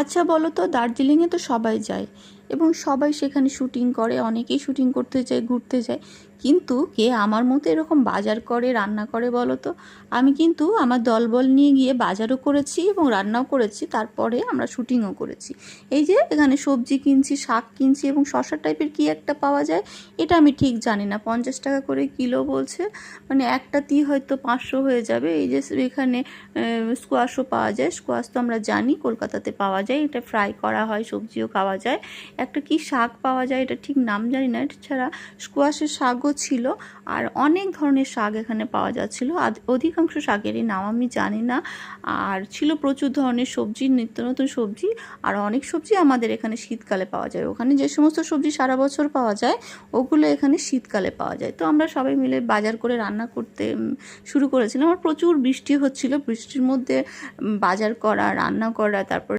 আচ্ছা বলো তো, দার্জিলিংয়ে তো সবাই যায় এবং সবাই সেখানে শুটিং করে, অনেকেই শুটিং করতে যায়, ঘুরতে যায়, কিন্তু কে আমার মতো এরকম বাজার করে, রান্না করে বলো তো? আমি কিন্তু আমার দলবল নিয়ে গিয়ে বাজারও করেছি এবং রান্নাও করেছি, তারপরে আমরা শুটিংও করেছি। এই যে এখানে সবজি কিনছি, শাক কিনছি এবং শশা টাইপের কি একটা পাওয়া যায়, এটা আমি ঠিক জানি না, 50 টাকা করে কিলো বলছে, মানে একটাতেই হয়তো 500 হয়ে যাবে। এই যে এখানে স্কোয়াশও পাওয়া যায়, স্কোয়াশ তো আমরা জানি কলকাতাতে পাওয়া যায়, এটা ফ্রাই করা হয়, সবজিও খাওয়া যায়। একটা কি শাক পাওয়া যায়, এটা ঠিক নাম জানি না। এটা ছাড়া স্কোয়াশের শাকও ছিল, আর অনেক ধরনের শাক এখানে পাওয়া যাচ্ছিলো, অধিকাংশ শাকেরই নাম আমি জানি না। আর ছিল প্রচুর ধরনের সবজি, নিত্য নতুন সবজি, আর অনেক সবজি আমাদের এখানে শীতকালে পাওয়া যায়। ওখানে যে সমস্ত সবজি সারা বছর পাওয়া যায়, ওগুলো এখানে শীতকালে পাওয়া যায়। তো আমরা সবাই মিলে বাজার করে রান্না করতে শুরু করেছিলাম। আর প্রচুর বৃষ্টি হচ্ছিল, বৃষ্টির মধ্যে বাজার করা, রান্না করা, তারপর